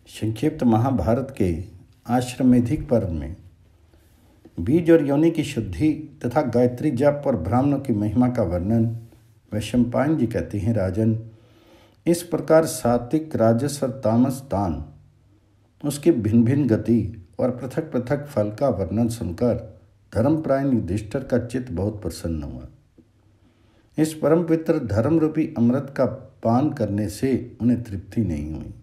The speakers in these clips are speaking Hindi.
संक्षिप्त महाभारत के आश्रमेधिक पर्व में बीज और योनि की शुद्धि तथा गायत्री जप और ब्राह्मणों की महिमा का वर्णन वैशंपायन जी कहते हैं, राजन, इस प्रकार सात्विक, राजस और तामस दान, उसकी भिन्न भिन्न गति और पृथक पृथक फल का वर्णन सुनकर धर्मपरायण युधिष्ठिर का चित्त बहुत प्रसन्न हुआ। इस परम पवित्र धर्म रूपी अमृत का पान करने से उन्हें तृप्ति नहीं हुई।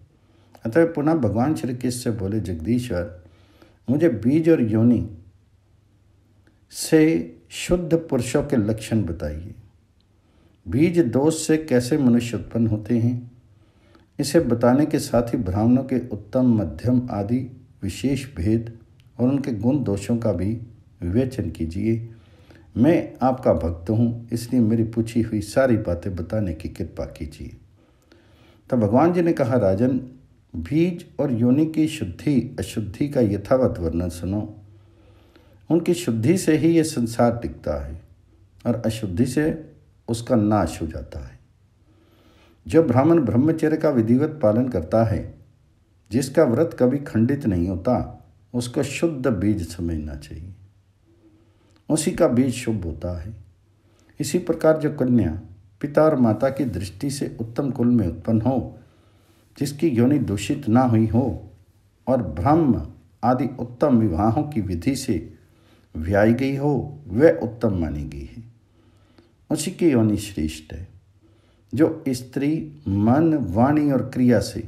अतः पुनः भगवान श्री कृष्ण से बोले, जगदीश्वर, मुझे बीज और योनि से शुद्ध पुरुषों के लक्षण बताइए। बीज दोष से कैसे मनुष्य उत्पन्न होते हैं, इसे बताने के साथ ही ब्राह्मणों के उत्तम, मध्यम आदि विशेष भेद और उनके गुण दोषों का भी विवेचन कीजिए। मैं आपका भक्त हूँ, इसलिए मेरी पूछी हुई सारी बातें बताने की कृपा कीजिए। तब भगवान जी ने कहा, राजन, बीज और योनि की शुद्धि अशुद्धि का यथावत वर्णन सुनो। उनकी शुद्धि से ही ये संसार टिकता है और अशुद्धि से उसका नाश हो जाता है। जो ब्राह्मण ब्रह्मचर्य का विधिवत पालन करता है, जिसका व्रत कभी खंडित नहीं होता, उसको शुद्ध बीज समझना चाहिए। उसी का बीज शुभ होता है। इसी प्रकार जो कन्या पिता और माता की दृष्टि से उत्तम कुल में उत्पन्न हो, जिसकी योनि दूषित ना हुई हो और ब्रह्म आदि उत्तम विवाहों की विधि से व्याई गई हो, वह उत्तम मानी गई है। उसी की योनि श्रेष्ठ है। जो स्त्री मन, वाणी और क्रिया से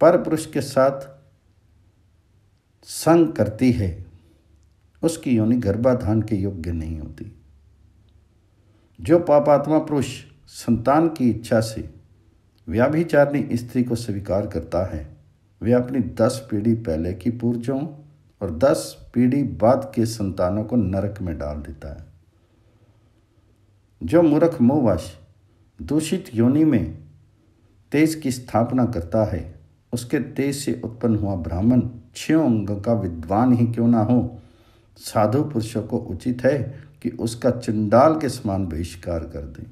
पर पुरुष के साथ संग करती है, उसकी योनि गर्भाधान के योग्य नहीं होती। जो पापात्मा पुरुष संतान की इच्छा से व्याभिचारिणी स्त्री को स्वीकार करता है, वह अपनी 10 पीढ़ी पहले की पूर्वजों और 10 पीढ़ी बाद के संतानों को नरक में डाल देता है। जो मूर्ख मोहवश दूषित योनि में तेज की स्थापना करता है, उसके तेज से उत्पन्न हुआ ब्राह्मण 6 अंगों का विद्वान ही क्यों ना हो, साधु पुरुषों को उचित है कि उसका चंडाल के समान बहिष्कार कर दें।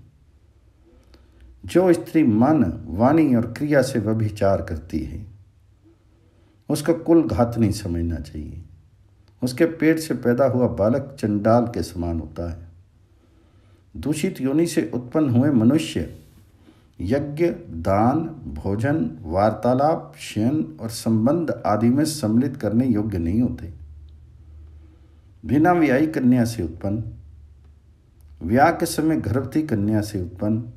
जो स्त्री मन, वाणी और क्रिया से व्यभिचार करती है, उसका कुल घात नहीं समझना चाहिए। उसके पेट से पैदा हुआ बालक चंडाल के समान होता है। दूषित योनि से उत्पन्न हुए मनुष्य यज्ञ, दान, भोजन, वार्तालाप, शयन और संबंध आदि में सम्मिलित करने योग्य नहीं होते। बिना व्यायी कन्या से उत्पन्न, विवाह के समय गर्भवती कन्या से उत्पन्न,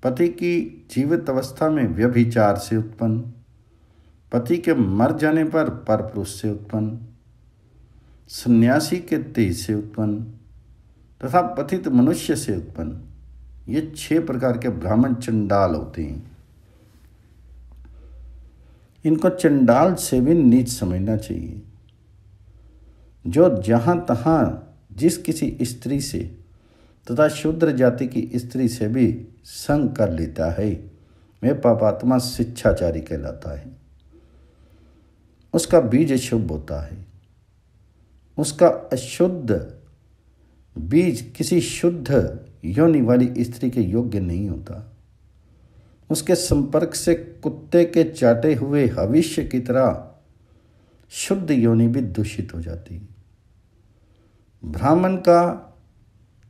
पति की जीवित अवस्था में व्यभिचार से उत्पन्न, पति के मर जाने पर परपुरुष से उत्पन्न, सन्यासी के तेज से उत्पन्न तथा पतित मनुष्य से उत्पन्न, ये 6 प्रकार के ब्राह्मण चंडाल होते हैं। इनको चंडाल से भी नीच समझना चाहिए। जो जहाँ तहाँ जिस किसी स्त्री से तथा शूद्र जाति की स्त्री से भी संग कर लेता है, वह पापात्मा शिक्षाचारी कहलाता है। उसका बीज शुभ होता है। उसका अशुद्ध बीज किसी शुद्ध योनि वाली स्त्री के योग्य नहीं होता। उसके संपर्क से कुत्ते के चाटे हुए हविष्य की तरह शुद्ध योनि भी दूषित हो जाती है। ब्राह्मण का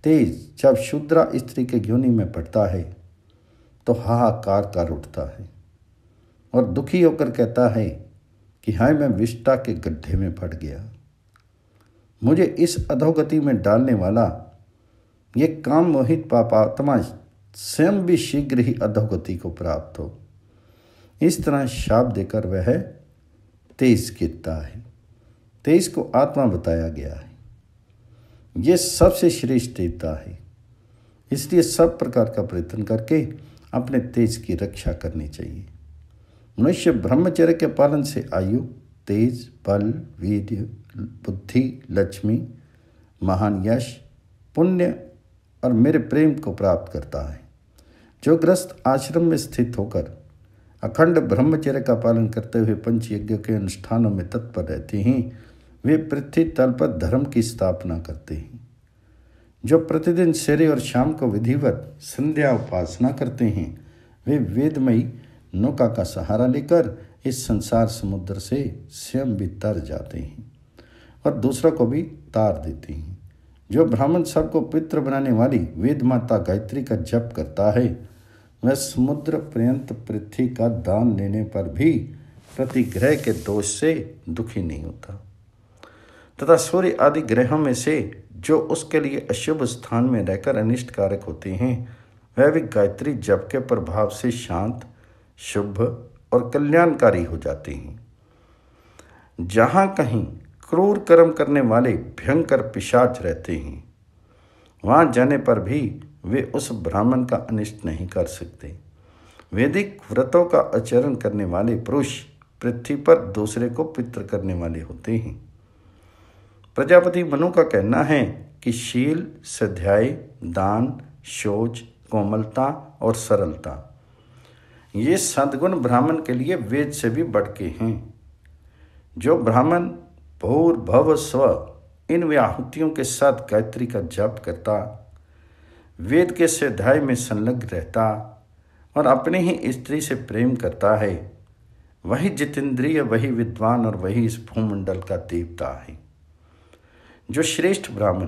तेज जब शूद्रा स्त्री के योनि में पड़ता है तो हाहाकार कर उठता है और दुखी होकर कहता है कि हाय, मैं विष्टा के गड्ढे में पड़ गया। मुझे इस अधोगति में डालने वाला ये काम मोहित पापात्मा स्वयं भी शीघ्र ही अधोगति को प्राप्त हो। इस तरह शाप देकर वह तेज गिरता है। तेज को आत्मा बताया गया है। ये सबसे श्रेष्ठ देवता है, इसलिए सब प्रकार का प्रयत्न करके अपने तेज की रक्षा करनी चाहिए। मनुष्य ब्रह्मचर्य के पालन से आयु, तेज, बल, वीर्य, बुद्धि, लक्ष्मी, महान यश, पुण्य और मेरे प्रेम को प्राप्त करता है। जो गृहस्थ आश्रम में स्थित होकर अखंड ब्रह्मचर्य का पालन करते हुए पंचयज्ञ के अनुष्ठानों में तत्पर रहते हैं, वे पृथ्वी तल पर धर्म की स्थापना करते हैं। जो प्रतिदिन सवेरे और शाम को विधिवत संध्या उपासना करते हैं, वे वेदमयी नौका का सहारा लेकर इस संसार समुद्र से स्वयं भी तर जाते हैं और दूसरों को भी तार देते हैं। जो ब्राह्मण सबको पितृ बनाने वाली वेद माता गायत्री का जप करता है, वह समुद्र पर्यंत पृथ्वी का दान लेने पर भी प्रतिग्रह के दोष से दुखी नहीं होता तथा सूर्य आदि ग्रहों में से जो उसके लिए अशुभ स्थान में रहकर अनिष्ट कारक होते हैं, वह भी गायत्री जप के प्रभाव से शांत, शुभ और कल्याणकारी हो जाते हैं। जहाँ कहीं क्रूर कर्म करने वाले भयंकर पिशाच रहते हैं, वहाँ जाने पर भी वे उस ब्राह्मण का अनिष्ट नहीं कर सकते। वैदिक व्रतों का आचरण करने वाले पुरुष पृथ्वी पर दूसरे को पितृ करने वाले होते हैं। प्रजापति मनु का कहना है कि शील, स्वाध्याय, दान, शौच, कोमलता और सरलता ये सद्गुण ब्राह्मण के लिए वेद से भी बढ़ के हैं। जो ब्राह्मण भूर्भुव स्व इन व्याहुतियों के साथ गायत्री का जप करता, वेद के स्वाध्याय में संलग्न रहता और अपने ही स्त्री से प्रेम करता है, वही जितेंद्रिय, वही विद्वान और वही इस भूमंडल का देवता है। जो श्रेष्ठ ब्राह्मण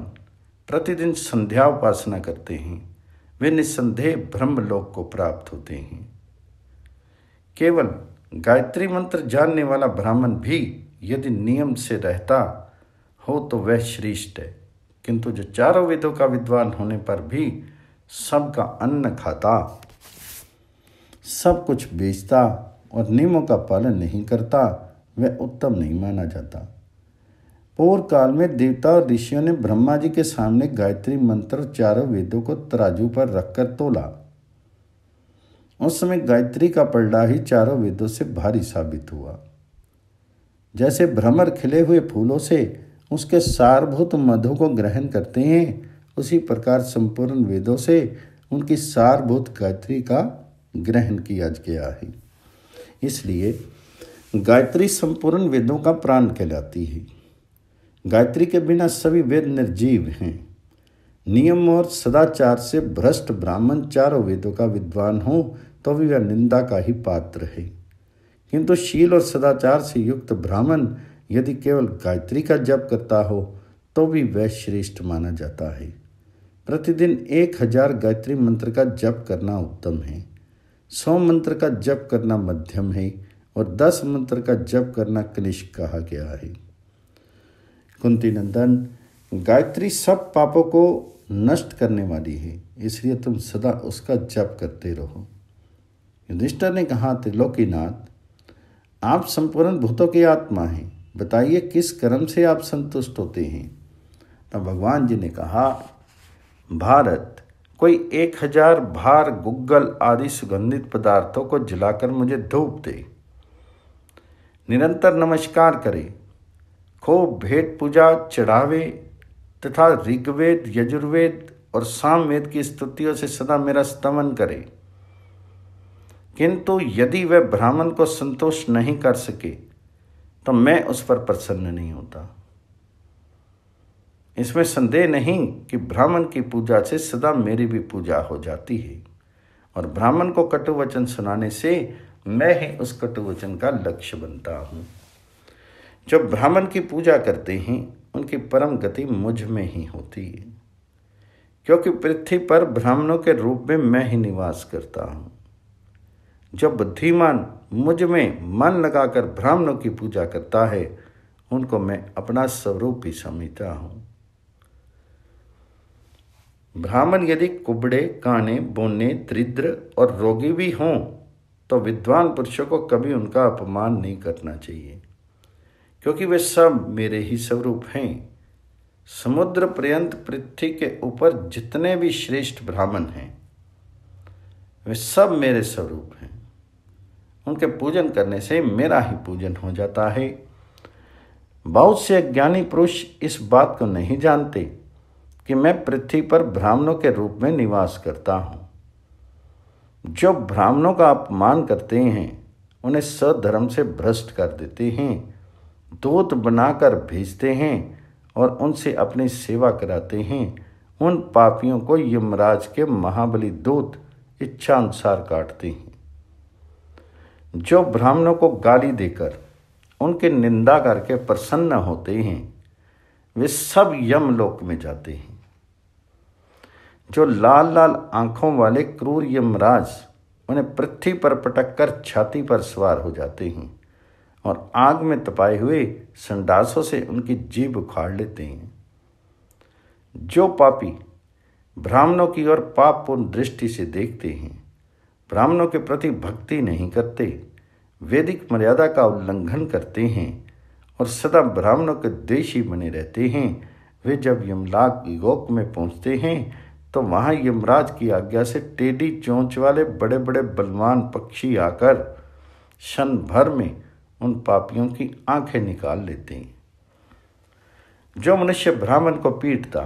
प्रतिदिन संध्या उपासना करते हैं, वे निस्संदेह ब्रह्मलोक को प्राप्त होते हैं। केवल गायत्री मंत्र जानने वाला ब्राह्मण भी यदि नियम से रहता हो तो वह श्रेष्ठ है, किंतु जो चारों वेदों का विद्वान होने पर भी सबका अन्न खाता, सब कुछ बेचता और नियमों का पालन नहीं करता, वह उत्तम नहीं माना जाता। पूर्व काल में देवता और ऋषियों ने ब्रह्मा जी के सामने गायत्री मंत्र चारों वेदों को तराजू पर रखकर तोला। उस समय गायत्री का पलड़ा ही चारों वेदों से भारी साबित हुआ। जैसे भ्रमर खिले हुए फूलों से उसके सारभूत मधु को ग्रहण करते हैं, उसी प्रकार संपूर्ण वेदों से उनकी सारभूत गायत्री का ग्रहण किया गया है। इसलिए गायत्री संपूर्ण वेदों का प्राण कहलाती है। गायत्री के बिना सभी वेद निर्जीव हैं। नियम और सदाचार से भ्रष्ट ब्राह्मण चारों वेदों का विद्वान हो तो भी वह निंदा का ही पात्र है, किंतु शील और सदाचार से युक्त ब्राह्मण यदि केवल गायत्री का जप करता हो तो भी वह श्रेष्ठ माना जाता है। प्रतिदिन 1000 गायत्री मंत्र का जप करना उत्तम है, 100 मंत्र का जप करना मध्यम है और 10 मंत्र का जप करना कनिष्ठ कहा गया है। कुंती नंदन, गायत्री सब पापों को नष्ट करने वाली है, इसलिए तुम सदा उसका जप करते रहो। युधिष्ठिर ने कहा, त्रिलोकीनाथ, आप संपूर्ण भूतों की आत्मा हैं, बताइए किस कर्म से आप संतुष्ट होते हैं। तब भगवान जी ने कहा, भारत, कोई 1000 भार गुग्गल आदि सुगंधित पदार्थों को जलाकर मुझे धूप दे, निरंतर नमस्कार करे, खूब भेंट पूजा चढ़ावे तथा ऋग्वेद, यजुर्वेद और सामवेद की स्तुतियों से सदा मेरा स्तमन करे, किंतु यदि वह ब्राह्मण को संतोष नहीं कर सके तो मैं उस पर प्रसन्न नहीं होता। इसमें संदेह नहीं कि ब्राह्मण की पूजा से सदा मेरी भी पूजा हो जाती है और ब्राह्मण को कटु वचन सुनाने से मैं ही उस कटु वचन का लक्ष्य बनता हूँ। जो ब्राह्मण की पूजा करते हैं उनकी परम गति मुझ में ही होती है, क्योंकि पृथ्वी पर ब्राह्मणों के रूप में मैं ही निवास करता हूँ। जो बुद्धिमान मुझ में मन लगाकर ब्राह्मणों की पूजा करता है, उनको मैं अपना स्वरूप ही समझता हूँ। ब्राह्मण यदि कुबड़े, काने, बोने, दरिद्र और रोगी भी हों तो विद्वान पुरुषों को कभी उनका अपमान नहीं करना चाहिए, क्योंकि वे सब मेरे ही स्वरूप हैं। समुद्र पर्यंत पृथ्वी के ऊपर जितने भी श्रेष्ठ ब्राह्मण हैं, वे सब मेरे स्वरूप हैं। उनके पूजन करने से मेरा ही पूजन हो जाता है। बहुत से अज्ञानी पुरुष इस बात को नहीं जानते कि मैं पृथ्वी पर ब्राह्मणों के रूप में निवास करता हूँ। जो ब्राह्मणों का अपमान करते हैं, उन्हें सधर्म से भ्रष्ट कर देते हैं, दूत बनाकर भेजते हैं और उनसे अपनी सेवा कराते हैं, उन पापियों को यमराज के महाबली दूत इच्छा अनुसार काटते हैं। जो ब्राह्मणों को गाली देकर उनकी निंदा करके प्रसन्न होते हैं वे सब यमलोक में जाते हैं। जो लाल लाल आंखों वाले क्रूर यमराज उन्हें पृथ्वी पर पटक कर छाती पर सवार हो जाते हैं और आग में तपाए हुए संडासों से उनकी जीभ उखाड़ लेते हैं। जो पापी ब्राह्मणों की ओर पापपूर्ण दृष्टि से देखते हैं, ब्राह्मणों के प्रति भक्ति नहीं करते, वैदिक मर्यादा का उल्लंघन करते हैं और सदा ब्राह्मणों के द्वेषी बने रहते हैं, वे जब यमलोक में पहुंचते हैं तो वहां यमराज की आज्ञा से टेढ़ी चोंच वाले बड़े बड़े बलवान पक्षी आकर क्षण भर में उन पापियों की आंखें निकाल लेते हैं। जो मनुष्य ब्राह्मण को पीटता,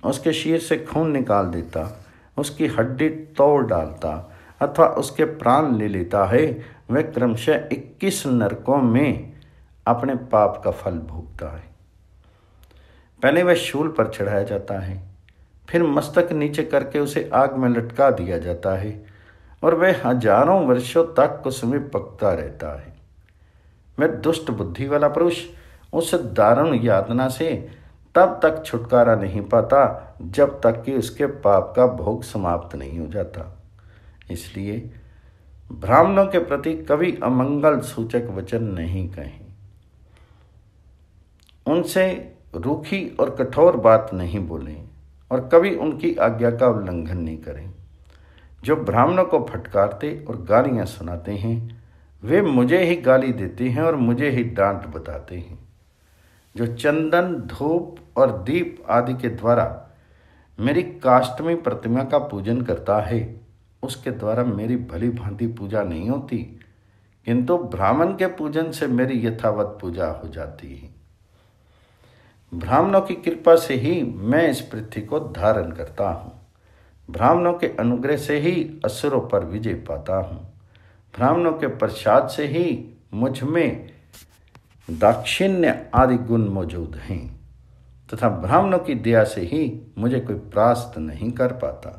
उसके शीर से खून निकाल देता, उसकी हड्डी तोड़ डालता अथवा उसके प्राण ले लेता है, वह क्रमशः 21 नरकों में अपने पाप का फल भोगता है। पहले वह शूल पर चढ़ाया जाता है, फिर मस्तक नीचे करके उसे आग में लटका दिया जाता है और वह हजारों वर्षों तक उसमें पकता रहता है। वह दुष्ट बुद्धि वाला पुरुष उस दारुण यातना से तब तक छुटकारा नहीं पाता जब तक कि उसके पाप का भोग समाप्त नहीं हो जाता। इसलिए ब्राह्मणों के प्रति कभी अमंगल सूचक वचन नहीं कहें, उनसे रूखी और कठोर बात नहीं बोलें और कभी उनकी आज्ञा का उल्लंघन नहीं करें। जो ब्राह्मणों को फटकारते और गालियां सुनाते हैं वे मुझे ही गाली देते हैं और मुझे ही डांट बताते हैं। जो चंदन, धूप और दीप आदि के द्वारा मेरी काष्ठमयी प्रतिमा का पूजन करता है, उसके द्वारा मेरी भली भांति पूजा नहीं होती, किंतु ब्राह्मण के पूजन से मेरी यथावत पूजा हो जाती है। ब्राह्मणों की कृपा से ही मैं इस पृथ्वी को धारण करता हूँ। ब्राह्मणों के अनुग्रह से ही असुरों पर विजय पाता हूँ। ब्राह्मणों के प्रसाद से ही मुझ में दाक्षिण्य आदि गुण मौजूद हैं तथा ब्राह्मणों की दया से ही मुझे कोई परास्त नहीं कर पाता।